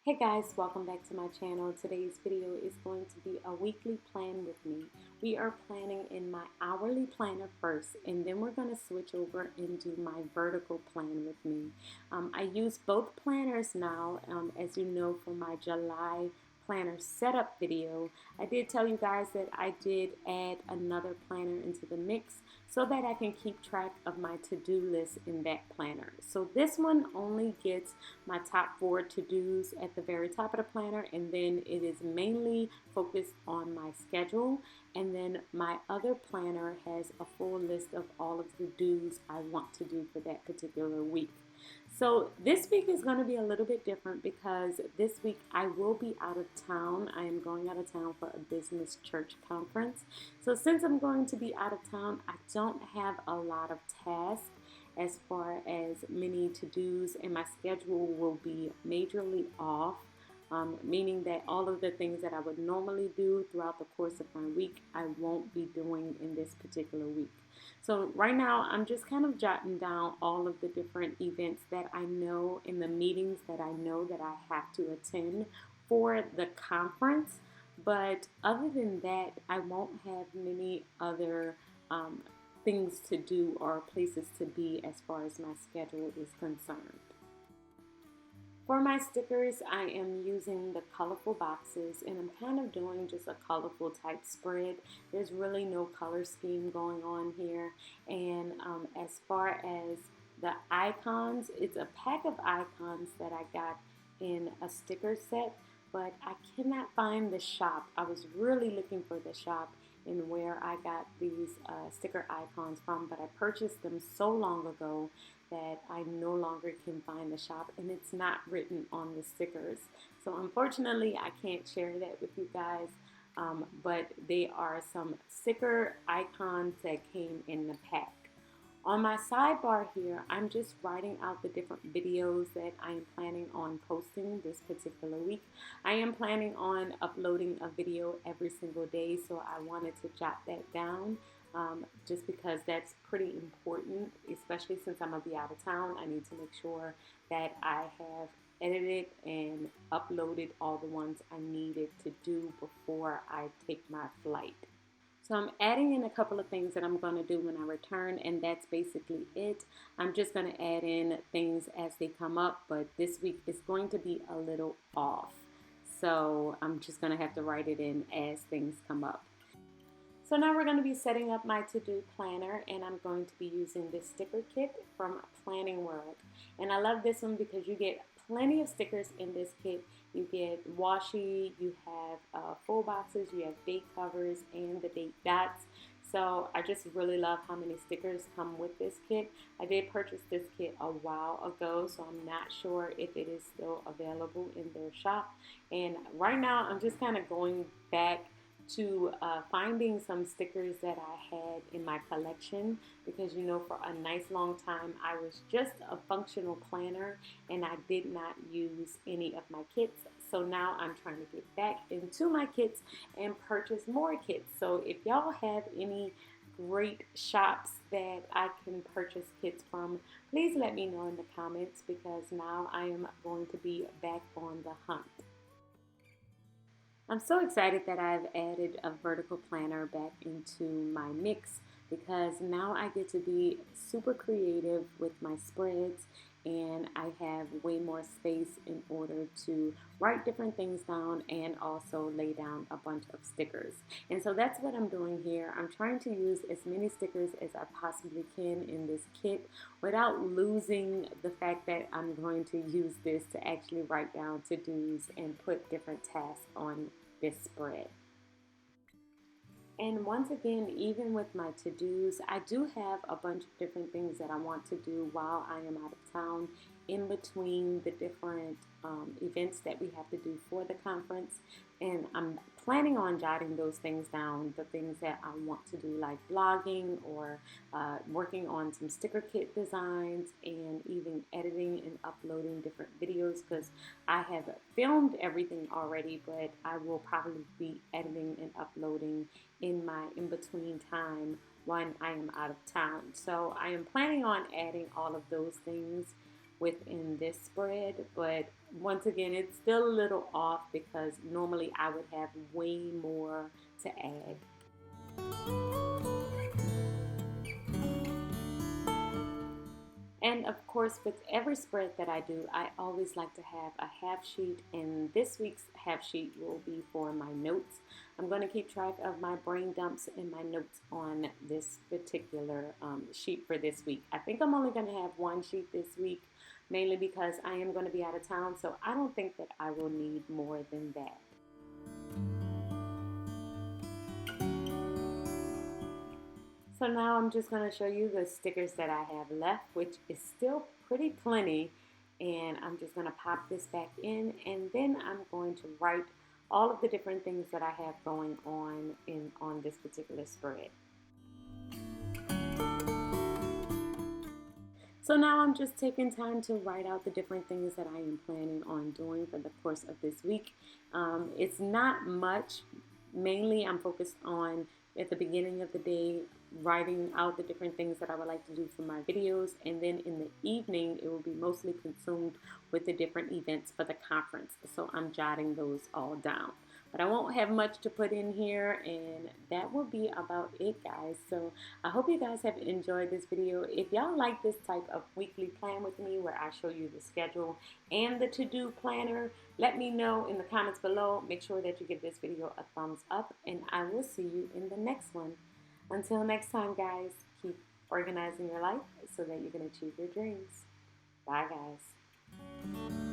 Hey guys, welcome back to my channel. Today's video is going to be a weekly plan with me. We are planning in my hourly planner first, and then we're going to switch over and do my vertical plan with me. I use both planners now, as you know, for my July planner setup video. I did tell you guys that I did add another planner into the mix so that I can keep track of my to-do list in that planner. So this one only gets my top 4 to-dos at the very top of the planner, and then it is mainly focused on my schedule, and then my other planner has a full list of all of the do's I want to do for that particular week. So this week is going to be a little bit different because this week I will be out of town. I am going out of town for a business church conference. So since I'm going to be out of town, I don't have a lot of tasks as far as many to-dos, and my schedule will be majorly off. Meaning that all of the things that I would normally do throughout the course of my week, I won't be doing in this particular week. So right now, I'm just kind of jotting down all of the different events that I know in the meetings that I know that I have to attend for the conference. But other than that, I won't have many other things to do or places to be as far as my schedule is concerned. For my stickers, I am using the colorful boxes, and I'm kind of doing just a colorful type spread. There's really no color scheme going on here. And as far as the icons, it's a pack of icons that I got in a sticker set, but I cannot find the shop. I was really looking for the shop and where I got these sticker icons from, but I purchased them so long ago that I no longer can find the shop, and it's not written on the stickers. So unfortunately, I can't share that with you guys, but they are some sticker icons that came in the pack. On my sidebar here, I'm just writing out the different videos that I am planning on posting this particular week. I am planning on uploading a video every single day, so I wanted to jot that down just because that's pretty important, especially since I'm going to be out of town. I need to make sure that I have edited and uploaded all the ones I needed to do before I take my flight. So I'm adding in a couple of things that I'm going to do when I return, and that's basically it. I'm just going to add in things as they come up, but this week is going to be a little off. So I'm just going to have to write it in as things come up. So now we're going to be setting up my to-do planner, and I'm going to be using this sticker kit from Planning World. And I love this one because you get plenty of stickers in this kit. You get washi, you have full boxes, you have date covers, and the date dots. So I just really love how many stickers come with this kit. I did purchase this kit a while ago, so I'm not sure if it is still available in their shop. And right now I'm just kind of going back to finding some stickers that I had in my collection, because you know, for a nice long time I was just a functional planner and I did not use any of my kits. So now I'm trying to get back into my kits and purchase more kits. So if y'all have any great shops that I can purchase kits from, please let me know in the comments, because now I am going to be back on the hunt. I'm so excited that I've added a vertical planner back into my mix, because now I get to be super creative with my spreads, and I have way more space in order to write different things down and also lay down a bunch of stickers. And so that's what I'm doing here. I'm trying to use as many stickers as I possibly can in this kit without losing the fact that I'm going to use this to actually write down to-dos and put different tasks on this spread. And once again, even with my to-dos, I do have a bunch of different things that I want to do while I am out of town, in between the different events that we have to do for the conference. And I'm planning on jotting those things down, the things that I want to do, like blogging or working on some sticker kit designs, and even editing and uploading different videos, because I have filmed everything already, but I will probably be editing and uploading in my in-between time when I am out of town. So I am planning on adding all of those things within this spread, but once again, it's still a little off because normally I would have way more to add. And of course, with every spread that I do, I always like to have a half sheet, and this week's half sheet will be for my notes. I'm going to keep track of my brain dumps and my notes on this particular sheet for this week. I think I'm only going to have one sheet this week, mainly because I am going to be out of town, so I don't think that I will need more than that. So now I'm just going to show you the stickers that I have left, which is still pretty plenty. And I'm just going to pop this back in, and then I'm going to write all of the different things that I have going on this particular spread. So now I'm just taking time to write out the different things that I am planning on doing for the course of this week. It's not much. Mainly I'm focused on, at the beginning of the day, writing out the different things that I would like to do for my videos, and then in the evening it will be mostly consumed with the different events for the conference. So I'm jotting those all down. But I won't have much to put in here, and that will be about it, guys. So I hope you guys have enjoyed this video. If y'all like this type of weekly plan with me where I show you the schedule and the to-do planner, let me know in the comments below. Make sure that you give this video a thumbs up, and I will see you in the next one. Until next time, guys, keep organizing your life so that you can achieve your dreams. Bye, guys.